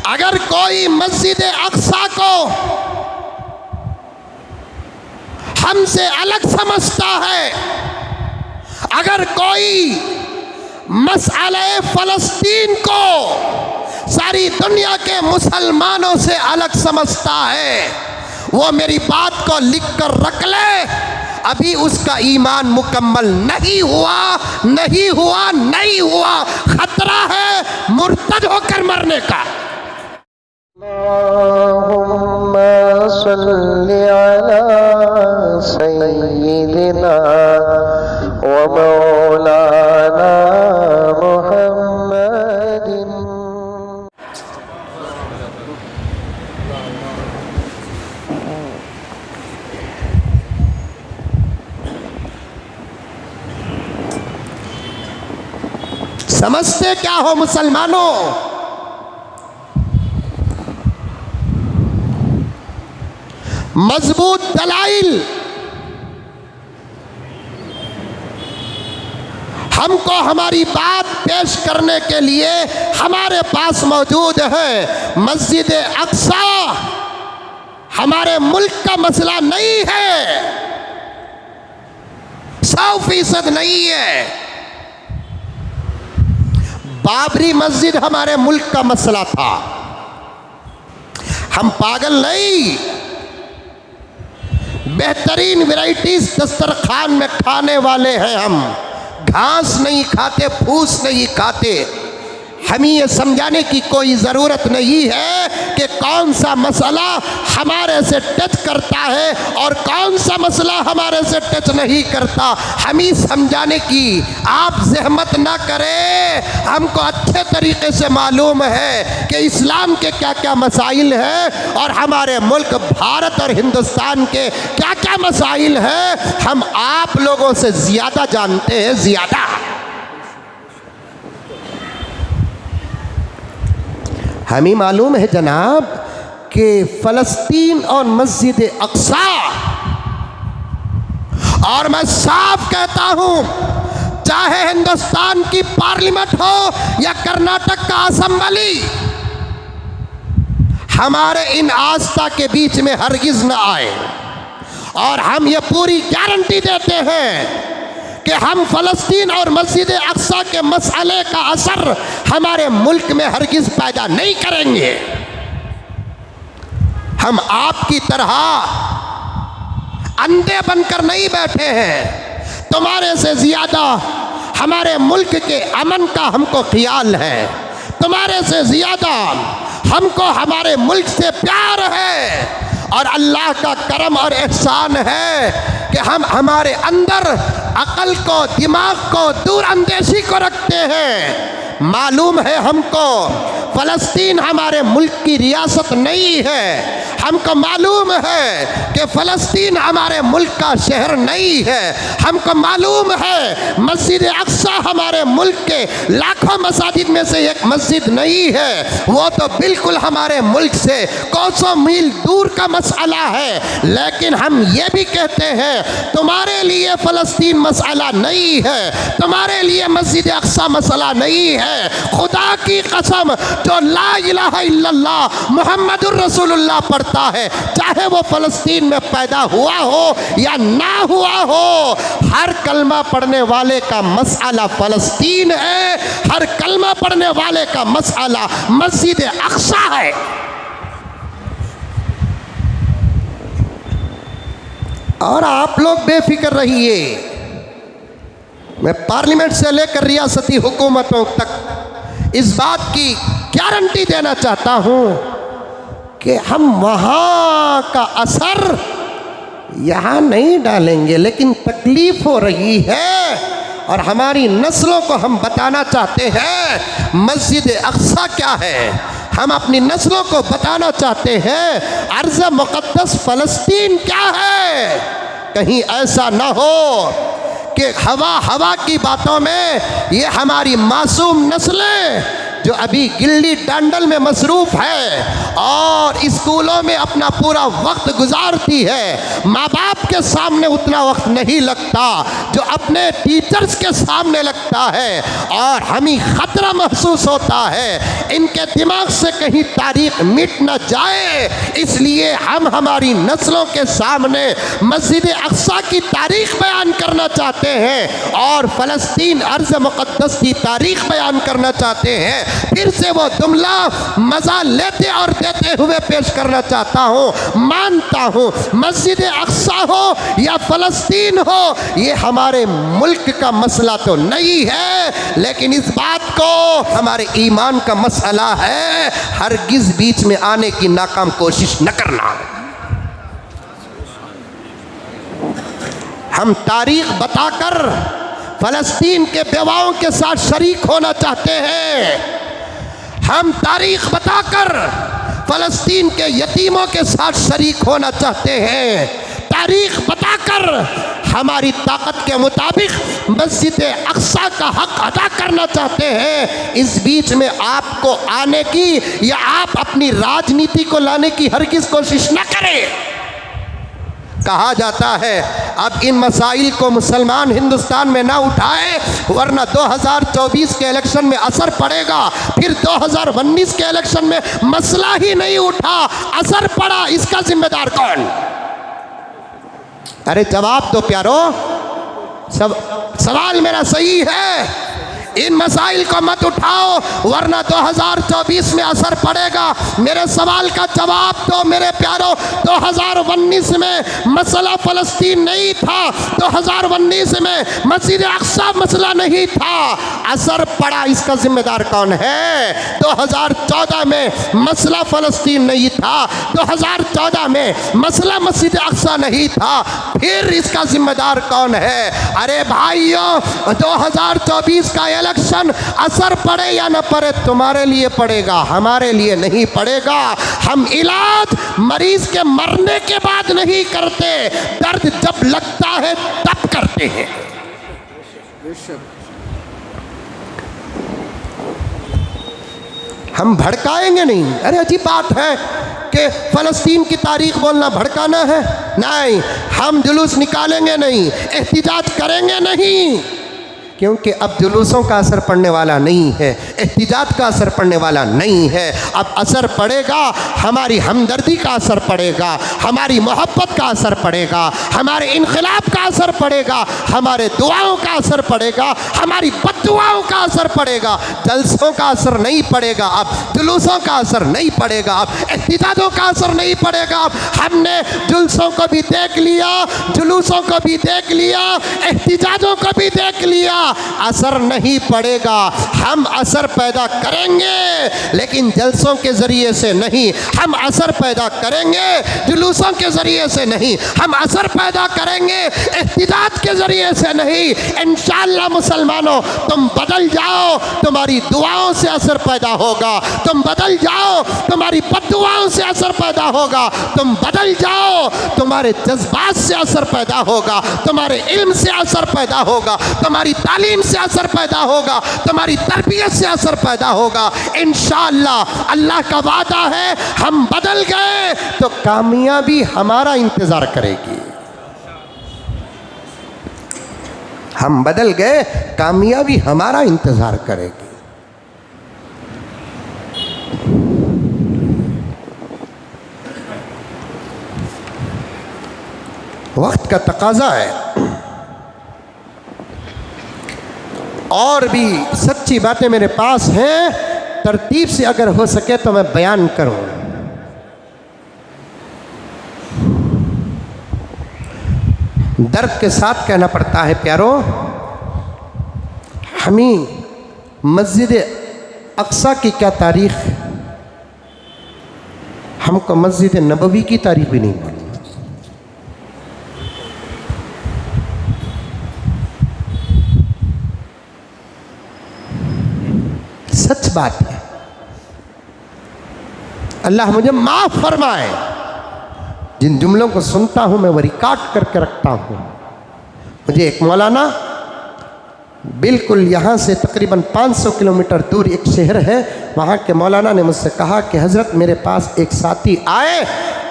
अगर कोई मस्जिद अक्सा को हमसे अलग समझता है, अगर कोई मसले फ़लस्तीन को सारी दुनिया के मुसलमानों से अलग समझता है, वो मेरी बात को लिख कर रख ले, अभी उसका ईमान मुकम्मल नहीं हुआ, नहीं हुआ, नहीं हुआ। खतरा है मुर्तद होकर मरने का। अल्लाहुम्मा सल्ली अला सय्यिदिना व मौलाना मुहम्मदिन। समझते क्या हो मुसलमानों? मजबूत दलाइल हमको हमारी बात पेश करने के लिए हमारे पास मौजूद है। मस्जिद अक्सा हमारे मुल्क का मसला नहीं है, 100% नहीं है। बाबरी मस्जिद हमारे मुल्क का मसला था। हम पागल नहीं, बेहतरीन वैराइटीज दस्तरखान में खाने वाले हैं। हम घास नहीं खाते, फूस नहीं खाते। हमें ये समझाने की कोई ज़रूरत नहीं है कि कौन सा मसला हमारे से टच करता है और कौन सा मसला हमारे से टच नहीं करता। हमें समझाने की आप ज़हमत ना करें। हमको अच्छे तरीके से मालूम है कि इस्लाम के क्या क्या मसाइल हैं और हमारे मुल्क भारत और हिंदुस्तान के क्या क्या मसाइल हैं। हम आप लोगों से ज़्यादा जानते हैं, ज़्यादा। हमें मालूम है जनाब कि फ़लस्तीन और मस्जिद अक्सा, और मैं साफ कहता हूँ, चाहे हिंदुस्तान की पार्लियामेंट हो या कर्नाटक का असेंबली, हमारे इन आस्था के बीच में हरगिज़ न आए। और हम ये पूरी गारंटी देते हैं कि हम फ़लस्तीन और मस्जिद अक्सा के मसले का असर हमारे मुल्क में हरगिज़ पैदा नहीं करेंगे। हम आपकी तरह अंधे बनकर नहीं बैठे हैं। तुम्हारे से ज़्यादा हमारे मुल्क के अमन का हमको ख्याल है, तुम्हारे से ज़्यादा हमको हमारे मुल्क से प्यार है। और अल्लाह का करम और एहसान है कि हम हमारे अंदर अक़ल को, दिमाग को, दूर अंदेशी को रखते हैं। मालूम है हमको फ़लस्तीन हमारे मुल्क की रियासत नहीं है। हमको मालूम है कि फ़लस्तीन हमारे मुल्क का शहर नहीं है। हमको मालूम है मस्जिद अक्सा हमारे मुल्क के लाखों मसाजिद में से एक मस्जिद नहीं है। वो तो बिल्कुल हमारे मुल्क से कोसों मील दूर का मसला है। लेकिन हम ये भी कहते हैं तुम्हारे लिए फ़लस्तीन मसला नहीं है, तुम्हारे लिए मस्जिद अक्सा मसला नहीं है। खुदा की कसम, जो ला इलाहा इल्लल्लाह मुहम्मदुर रसूलुल्लाह पढ़ता है, चाहे वो फ़लस्तीन में पैदा हुआ हो या ना हुआ हो, हर कलमा पढ़ने वाले का मसला फ़लस्तीन है, हर कलमा पढ़ने वाले का मसला मस्जिद अक्सा है। और आप लोग बेफिक्र रहिए। मैं पार्लियामेंट से लेकर रियासती हुकूमतों तक इस बात की गारंटी देना चाहता हूँ कि हम वहाँ का असर यहाँ नहीं डालेंगे। लेकिन तकलीफ़ हो रही है और हमारी नस्लों को हम बताना चाहते हैं मस्जिद अक्सा क्या है। हम अपनी नस्लों को बताना चाहते हैं अर्ज़ मुक़द्दस फ़लस्तीन क्या है। कहीं ऐसा ना हो कि हवा की बातों में ये हमारी मासूम नस्लें जो अभी गिल्ली डंडल में मसरूफ़ है और स्कूलों में अपना पूरा वक्त गुजारती है, माँ बाप के सामने उतना वक्त नहीं लगता जो अपने टीचर्स के सामने लगता है, और हमें ख़तरा महसूस होता है इनके दिमाग से कहीं तारीख़ मिट न जाए, इसलिए हम हमारी नस्लों के सामने मस्जिद अक्सा की तारीख़ बयान करना चाहते हैं और फ़लस्तीन अर्ज़ मुक़द्दस की तारीख़ बयान करना चाहते हैं। फिर से वो जुमला मज़ा लेते और देते हुए पेश करना चाहता हूँ। मानता हूँ मस्जिद अक्सा हो या फ़लस्तीन हो, ये हमारे मुल्क का मसला तो नहीं है, लेकिन इस बात को हमारे ईमान का मसला है, हरगिज़ बीच में आने की नाकाम कोशिश न करना। हम तारीख़ बताकर फ़लस्तीन के बेवाओं के साथ शरीक होना चाहते हैं, हम तारीख़ बताकर फ़लस्तीन के यतीमों के साथ शरीक होना चाहते हैं, तारीख़ बताकर हमारी ताकत के मुताबिक मस्जिद अक्सा का हक़ अदा करना चाहते हैं। इस बीच में आपको आने की या आप अपनी राजनीति को लाने की हरगिज़ कोशिश न करें। कहा जाता है अब इन मसाइल को मुसलमान हिंदुस्तान में ना उठाए वरना 2024 के इलेक्शन में असर पड़ेगा, फिर 2019 के इलेक्शन में मसला ही नहीं उठा, असर पड़ा, इसका जिम्मेदार कौन? अरे जवाब दो प्यारो, सवाल मेरा सही है। इन मसाइल को मत उठाओ वरना 2024 में असर पड़ेगा। मेरे सवाल का जवाब दो मेरे प्यारो। 2019 में मसला फ़लस्तीन नहीं था, 2019 में मस्जिद अक्सा मसला नहीं था, असर पड़ा, इसका जिम्मेदार कौन है? 2014 में मसला फ़लस्तीन नहीं था, 2014 में मसला मस्जिद अक्सा नहीं था, फिर इसका जिम्मेदार कौन है? अरे भाइयों, 2024 का इलेक्शन असर पड़े या न पड़े तुम्हारे लिए पड़ेगा, हमारे लिए नहीं पड़ेगा। हम इलाज मरीज के मरने के बाद नहीं करते, दर्द जब लगता है तब करते हैं। हम भड़काएंगे नहीं। अरे अजीब बात है कि फ़लस्तीन की तारीख बोलना भड़काना है, नहीं। हम जुलूस निकालेंगे नहीं, एहतिजाज करेंगे नहीं, क्योंकि अब जुलूसों का असर पड़ने वाला नहीं है, एहतिजाज का असर पड़ने वाला नहीं है। अब असर पड़ेगा, हमारी हमदर्दी का असर पड़ेगा, हमारी मोहब्बत का असर पड़ेगा, हमारे इनक़िलाब का असर पड़ेगा, हमारे दुआओं का असर पड़ेगा, हमारी बद्दुआओं का असर पड़ेगा। जलसों का असर नहीं पड़ेगा, अब जुलूसों का असर नहीं पड़ेगा, अब एहतिजाजों का असर नहीं पड़ेगा। अब हमने जुलूसों को भी देख लिया, जुलूसों को भी देख लिया, एहतिजाजों को भी देख लिया, असर नहीं पड़ेगा। हम असर पैदा करेंगे लेकिन जलसों के ज़रिए से नहीं, हम असर पैदा करेंगे जुलूसों के ज़रिए से नहीं, हम असर पैदा करेंगे एहतिजाज के ज़रिए से नहीं। इंशाअल्लाह मुसलमानों, तुम बदल जाओ, तुम्हारी दुआओं से असर पैदा होगा, तुम बदल जाओ, तुम्हारी बद्दुआओं से असर पैदा होगा, तुम बदल जाओ, तुम्हारे जज्बात से असर पैदा होगा, तुम्हारे इल्म से असर पैदा होगा, तुम्हारी तालीम से असर पैदा होगा, तुम्हारी तरबियत से असर पैदा होगा। इंशाअल्लाह अल्लाह का वादा है, हम बदल गए तो कामयाबी हमारा इंतज़ार करेगी। हम बदल गए, कामयाबी हमारा इंतज़ार करेगी। वक्त का तकाजा है और भी सच्ची बातें मेरे पास हैं, तरतीब से अगर हो सके तो मैं बयान करूं। दर्द के साथ कहना पड़ता है प्यारो, हमें मस्जिद अक्सा की क्या तारीख़, हमको मस्जिद नबवी की तारीख़ भी नहीं मालूम। सच बात है, अल्लाह मुझे माफ़ फरमाए। जिन जुमलों को सुनता हूँ मैं वो रिकॉर्ड करके रखता हूँ। मुझे एक मौलाना बिल्कुल यहाँ से तकरीबन 500 किलोमीटर दूर एक शहर है। वहाँ के मौलाना ने मुझसे कहा कि हज़रत मेरे पास एक साथी आए।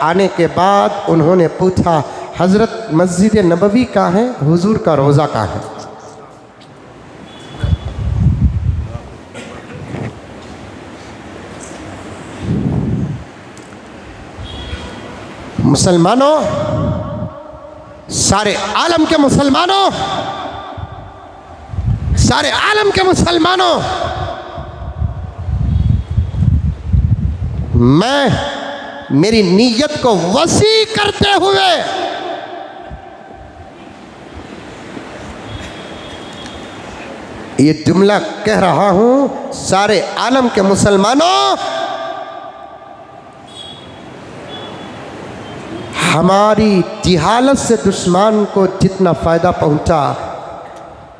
आने के बाद उन्होंने पूछा, हज़रत मस्जिद नबवी कहाँ है, हुजूर का रोज़ा कहाँ है? मुसलमानों, सारे आलम के मुसलमानों, सारे आलम के मुसलमानों, मैं मेरी नीयत को वसी करते हुए ये जुमला कह रहा हूं, सारे आलम के मुसलमानों, हमारी जिहालत से दुश्मन को जितना फ़ायदा पहुंचा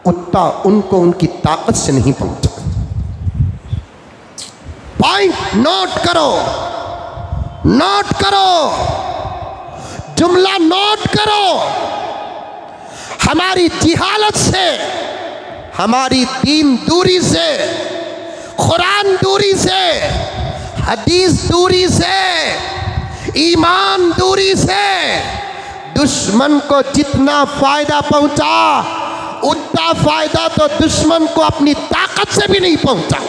उतना उनको उनकी ताकत से नहीं पहुंचा। पॉइंट नोट करो, नोट करो, जुमला नोट करो। हमारी जिहालत से, हमारी दीन दूरी से, कुरान दूरी से, हदीस दूरी से, ईमान दूरी से दुश्मन को जितना फायदा पहुंचा उतना फायदा तो दुश्मन को अपनी ताकत से भी नहीं पहुंचा।